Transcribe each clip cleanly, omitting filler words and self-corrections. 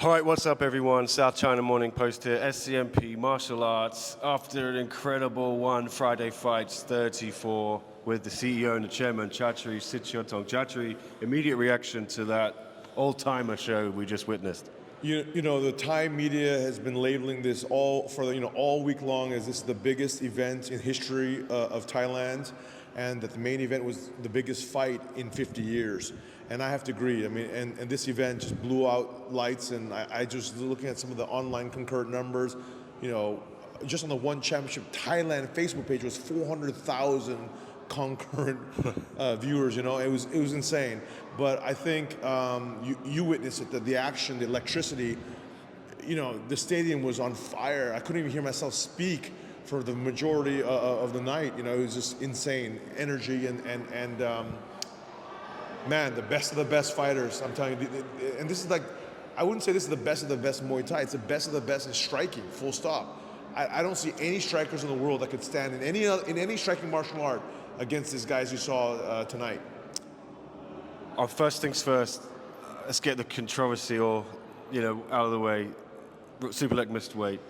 All right, what's up, everyone? South China Morning Post here. SCMP Martial Arts. After an incredible Friday Fights 34 with the CEO and the chairman, Chatri Sityodtong. Chatri, immediate reaction to that all-timer show we just witnessed. You know, the Thai media has been labeling this all week long as this is the biggest event in history of Thailand, and that the main event was the biggest fight in 50 years. And I have to agree. I mean, and this event just blew out lights, and I just looking at some of the online concurrent numbers, you know, just on the One Championship Thailand Facebook page was 400,000 concurrent viewers. You know, it was insane. But I think you witnessed it, that the action, the electricity. You know, the stadium was on fire. I couldn't even hear myself speak for the majority of the night. You know, it was just insane energy and man, the best of the best fighters. I'm telling you, and this is like, I wouldn't say this is the best of the best Muay Thai. It's the best of the best in striking. Full stop. I don't see any strikers in the world that could stand in any striking martial art against these guys you saw tonight. First things first, let's get the controversy out of the way. Superlek missed weight.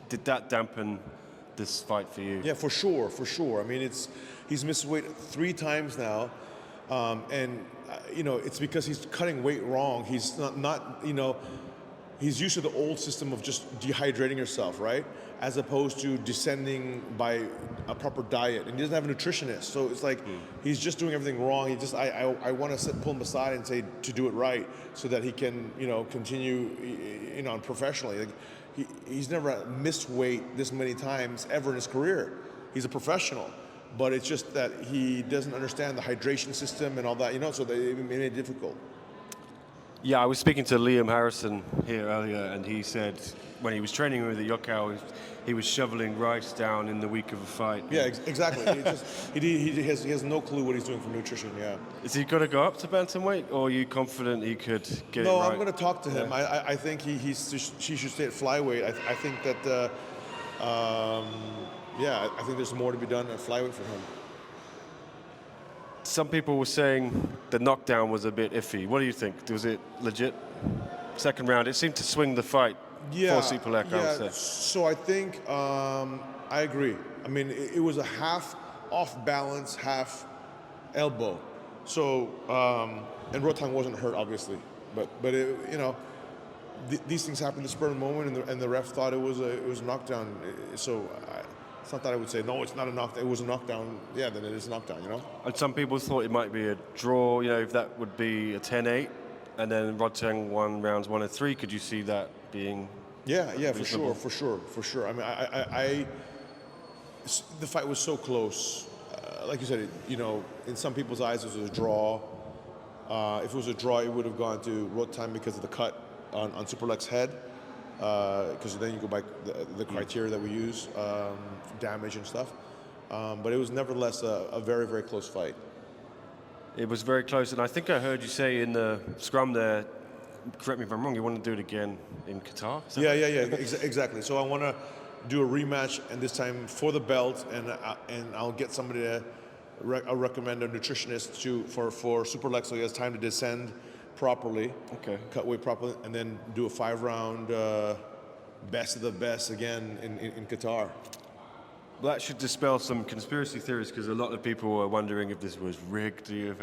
Did that dampen this fight for you? Yeah, for sure. I mean, he's missed weight 3 times now, and you know, it's because he's cutting weight wrong. He's not he's used to the old system of just dehydrating yourself, right? As opposed to descending by a proper diet. And he doesn't have a nutritionist. So it's like he's just doing everything wrong. I want to pull him aside and say to do it right so that he can, continue, professionally. Like, he's never missed weight this many times ever in his career. He's a professional. But it's just that he doesn't understand the hydration system and all that, so it made it difficult. Yeah, I was speaking to Liam Harrison here earlier, and he said when he was training with the Yokkao, he was shoveling rice down in the week of a fight. Yeah, exactly. he has no clue what he's doing for nutrition. Yeah. Is he going to go up to bantamweight, or are you confident he could get it right? No, I'm going to talk to him. Yeah. I think he should stay at flyweight. I think that I think there's more to be done at flyweight for him. Some people were saying the knockdown was a bit iffy. What do you think? Was it legit? Second round, it seemed to swing the fight for Superlek, I would say. So I think I agree. I mean, it was a half off balance, half elbow. So and Rodtang wasn't hurt, obviously, but it, these things happen in the spur of the moment, and the ref thought it was a knockdown. So. It's not that I would say, no, it's not a knockdown. It was a knockdown. Yeah, then it is a knockdown, And some people thought it might be a draw, if that would be a 10-8, and then Rodtang won rounds 1 and 3. Could you see that being reasonable? For sure. I mean, the fight was so close. Like you said, in some people's eyes, it was a draw. If it was a draw, it would have gone to Rodtang because of the cut on Superlek's head. Because then you go by the criteria that we use for damage and stuff. But it was nevertheless a very, very close fight. It was very close, and I think I heard you say in the scrum there, correct me if I'm wrong, you want to do it again in Qatar? Yeah, exactly. So I want to do a rematch, and this time for the belt, and I'll get somebody to I'll recommend a nutritionist for Superlek, so he has time to descend properly, cut weight properly, and then do a 5-round best of the best again in Qatar. Well, that should dispel some conspiracy theories, because a lot of people were wondering if this was rigged. You've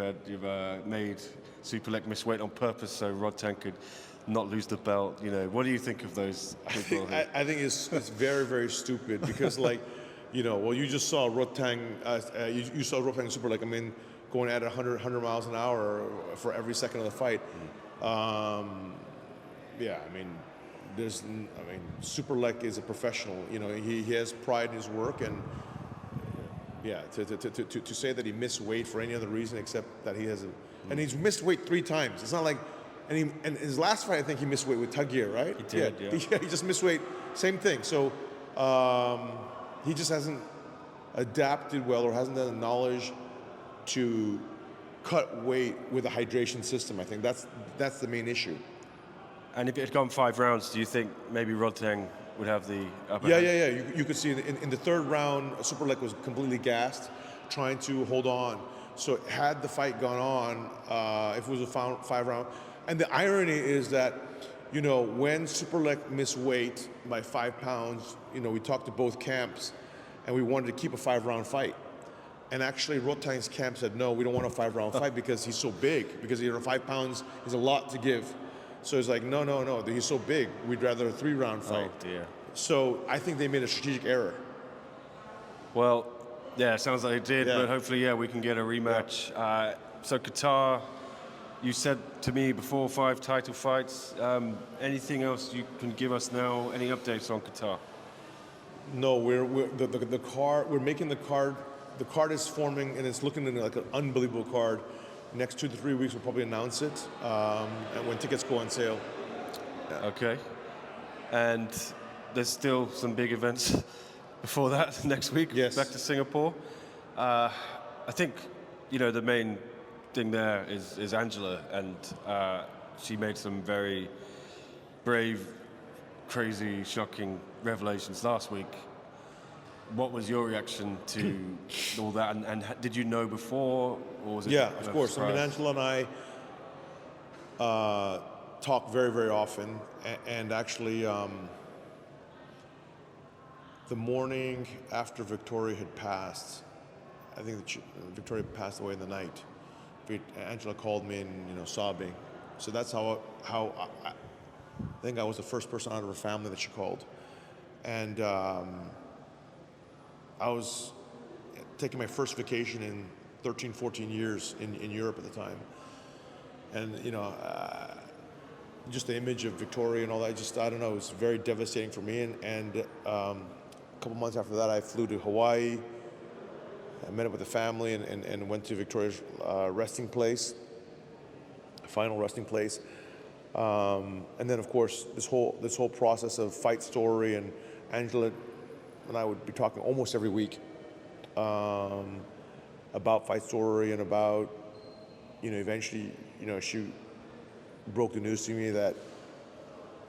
made Superlek miss weight on purpose so Rodtang could not lose the belt. What do you think of those people? I think it's very, very stupid, because you just saw Rodtang, you saw Rodtang and Superlek. I mean, going at 100 miles an hour for every second of the fight. Superlek is a professional. He has pride in his work, and to say that he missed weight for any other reason except that he has and he's missed weight 3 times. It's not like, and his last fight, I think he missed weight with Takeru, right? He did, yeah. He just missed weight, same thing. So he just hasn't adapted well, or hasn't done the knowledge to cut weight with a hydration system. I think that's the main issue. And if it had gone 5 rounds, do you think maybe Rodtang would have the upper hand? Yeah. You could see in the 3rd round, Superlek was completely gassed, trying to hold on. So had the fight gone on, if it was a 5 round, and the irony is that you know, when Superlek missed weight by 5 pounds, you know, we talked to both camps, and we wanted to keep a 5-round fight. And actually, Rodtang's camp said, no, we don't want a 5-round fight because he's so big. Because, you know, 5 pounds is a lot to give. So it's like, no, he's so big. We'd rather a 3-round fight. Oh, dear. So I think they made a strategic error. Well, yeah, sounds like they did, Yeah. but hopefully, yeah, we can get a rematch. So Qatar, you said to me before 5 title fights. Anything else you can give us now? Any updates on Qatar? No, we're making the card. The card is forming, and it's looking like an unbelievable card. Next 2 to 3 weeks, we'll probably announce it, and when tickets go on sale. Yeah. Okay. And there's still some big events before that next week. Yes. Back to Singapore. I think, you know, the main thing there is Angela, and she made some very brave, crazy, shocking revelations last week. What was your reaction to all that, and did you know before, or was it? Yeah, of course. I mean, Angela and I talk very, very often, and actually, the morning after Victoria had passed, I think that Victoria passed away in the night. Angela called me and, you know, sobbing. So that's how I think I was the first person out of her family that she called, and. I was taking my first vacation in 13, 14 years in Europe at the time. And, you know, just the image of Victoria and all that, I don't know, it was very devastating for me. And a couple months after that, I flew to Hawaii. I met up with the family and went to Victoria's resting place, final resting place. And then, of course, this whole process of Fight Story, and Angela and I would be talking almost every week about Fight Story, and about, you know, eventually, you know, she broke the news to me that,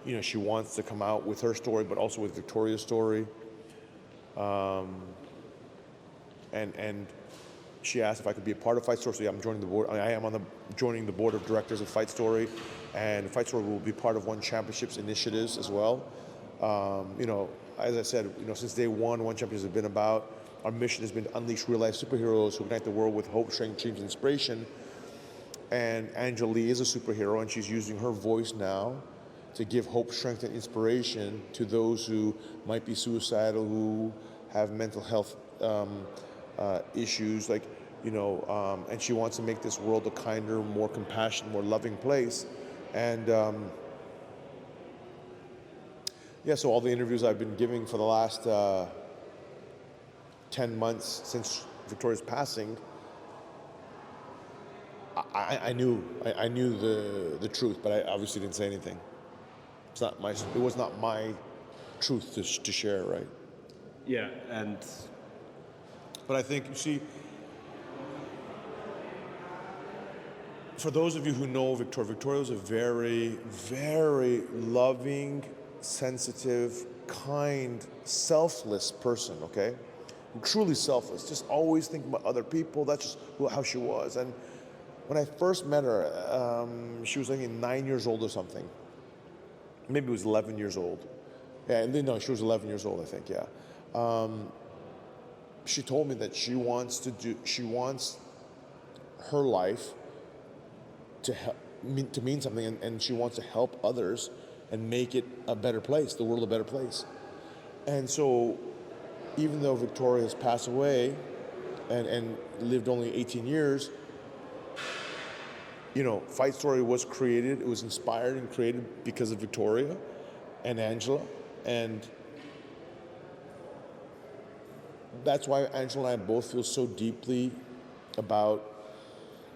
you know, she wants to come out with her story, but also with Victoria's story. And she asked if I could be a part of Fight Story. So yeah, I'm joining the board. I am joining the board of directors of Fight Story, and Fight Story will be part of One Championships initiatives as well. You know, as I said, you know, since day one, One Championships has been about, our mission has been to unleash real-life superheroes who ignite the world with hope, strength, dreams, and inspiration. And Angela Lee is a superhero, and she's using her voice now to give hope, strength, and inspiration to those who might be suicidal, who have mental health issues, like, you know, and she wants to make this world a kinder, more compassionate, more loving place. And yeah, so all the interviews I've been giving for the last 10 months since Victoria's passing, I knew the truth, but I obviously didn't say anything. It was not my truth to share, right? Yeah, and. But I think, you see, for those of you who know Victoria was a very, very loving, sensitive, kind, selfless person, okay? Truly selfless, just always thinking about other people. That's just how she was. And when I first met her, she was only 9 years old or something. Maybe it was 11 years old. Yeah, no, she was 11 years old, I think, yeah. She told me that she wants her life to mean something, and she wants to help others and make it a better place, the world a better place. And so, even though Victoria has passed away and lived only 18 years, you know, Fight Story was created, it was inspired and created because of Victoria and Angela, and that's why Angela and I both feel so deeply about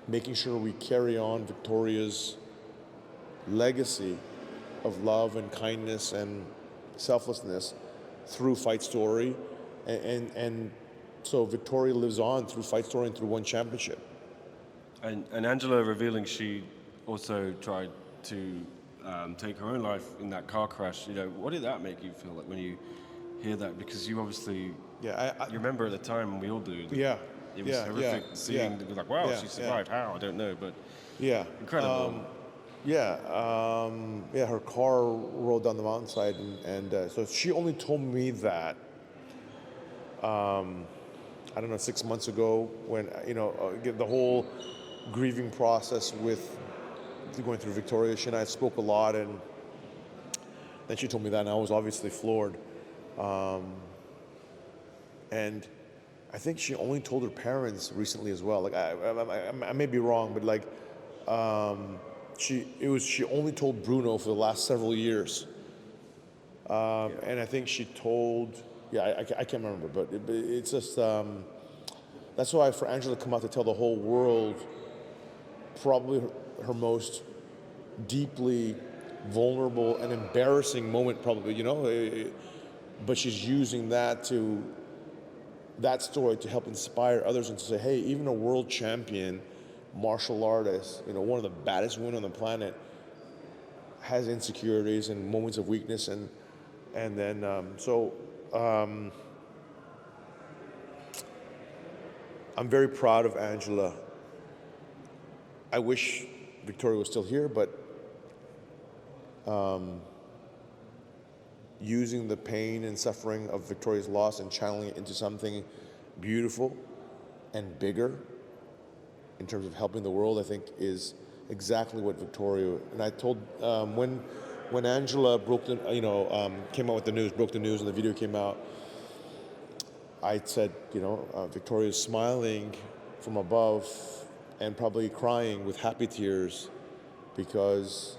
making sure we carry on Victoria's legacy of love and kindness and selflessness through Fight Story, and so Victoria lives on through Fight Story and through One Championship. And Angela revealing she also tried to take her own life in that car crash. You know, what did that make you feel like when you hear that? Because you obviously, you remember at the time, we all do. Yeah. It was horrific seeing. It was like, wow, she survived. How? I don't know, but incredible. Yeah, her car rolled down the mountainside, and so she only told me that, I don't know, 6 months ago when, the whole grieving process with going through Victoria. She and I spoke a lot, and then she told me that, and I was obviously floored. And I think she only told her parents recently as well. Like, I may be wrong, but like, she only told Bruno for the last several years. And I think she told, I can't remember, but it's just, that's why for Angela to come out to tell the whole world, probably her most deeply vulnerable and embarrassing moment, probably, but she's using that story to help inspire others and to say, hey, even a world champion martial artist, one of the baddest women on the planet, has insecurities and moments of weakness, and then I'm very proud of Angela. I wish Victoria was still here, but using the pain and suffering of Victoria's loss and channeling it into something beautiful and bigger in terms of helping the world, I think is exactly what Victoria. And I told when Angela came out with the news, broke the news, and the video came out, I said, Victoria's smiling from above and probably crying with happy tears because,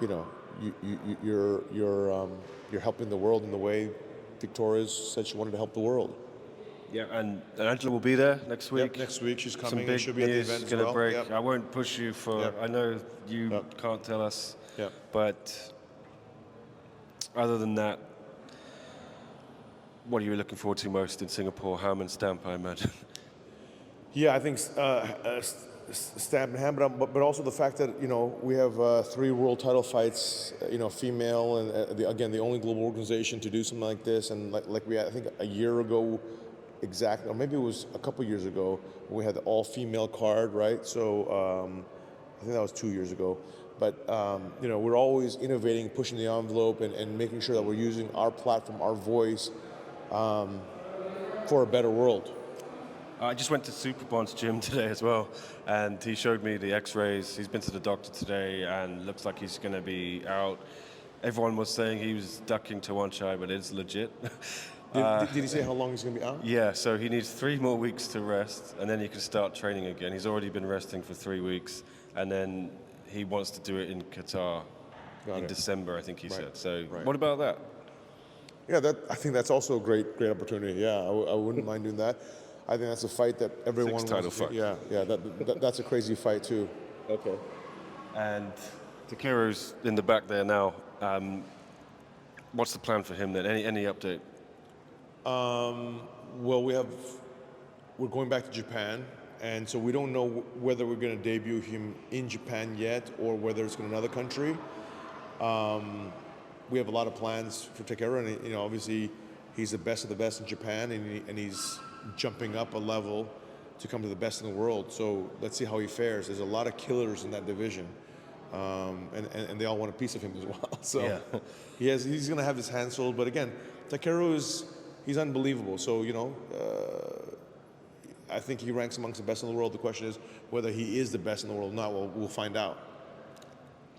you're helping the world in the way Victoria said she wanted to help the world. Yeah, and Angela will be there next week. Yep, next week she's coming. Some big She'll be at the news event as gonna well. break. Yep. I won't push you for. Yep. I know you Yep. can't tell us. Yep. But other than that, what are you looking forward to most in Singapore? Ham and Stamp, I imagine. Yeah, I think Stamp and Ham, but also the fact that we have 3 world title fights, female, and again the only global organization to do something like this, and like we had, I think a year ago, exactly, or maybe it was a couple years ago, when we had the all-female card, right? So I think that was 2 years ago. But we're always innovating, pushing the envelope, and making sure that we're using our platform, our voice, for a better world. I just went to Superbond's gym today as well, and he showed me the x-rays. He's been to the doctor today, and looks like he's going to be out. Everyone was saying he was ducking to one side, but it's legit. Did he say how long he's going to be out? Yeah, so he needs 3 more weeks to rest, and then he can start training again. He's already been resting for 3 weeks, and then he wants to do it in Qatar in December, I think he said. So what about that? Yeah, I think that's also a great opportunity. Yeah, I wouldn't mind doing that. I think that's a fight that everyone wants. 6 title fight. Yeah, that's a crazy fight too. Okay. And Takeru's in the back there now. What's the plan for him then? Any update? Well, we're going back to Japan, and so we don't know whether we're going to debut him in Japan yet or whether it's going to another country. We have a lot of plans for Takeru, and obviously he's the best of the best in Japan, and he's jumping up a level to come to the best in the world. So let's see how he fares. There's a lot of killers in that division, and they all want a piece of him as well. So yeah. He's going to have his hands full. But again, Takeru he's unbelievable. So I think he ranks amongst the best in the world. The question is whether he is the best in the world or not. We'll find out.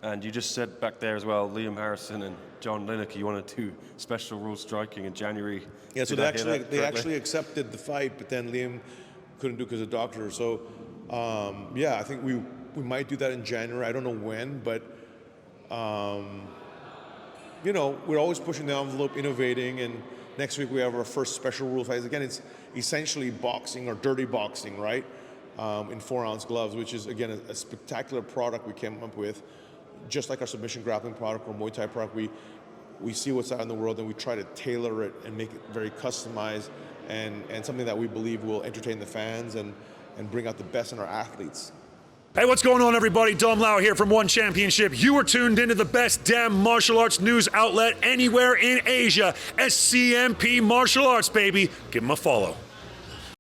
And you just said back there as well, Liam Harrison and John Lineker, you want to do special rules striking in January. Yeah, so they actually accepted the fight, but then Liam couldn't do it because of the doctor. So I think we might do that in January. I don't know when, but we're always pushing the envelope, innovating, and next week we have our first special rule fight. Again, it's essentially boxing or dirty boxing, right? In 4-ounce gloves, which is again a spectacular product we came up with. Just like our submission grappling product or Muay Thai product, we see what's out in the world and we try to tailor it and make it very customized and something that we believe will entertain the fans and bring out the best in our athletes. Hey, what's going on, everybody? Dom Lauer here from One Championship. You are tuned into the best damn martial arts news outlet anywhere in Asia. SCMP Martial Arts, baby. Give them a follow.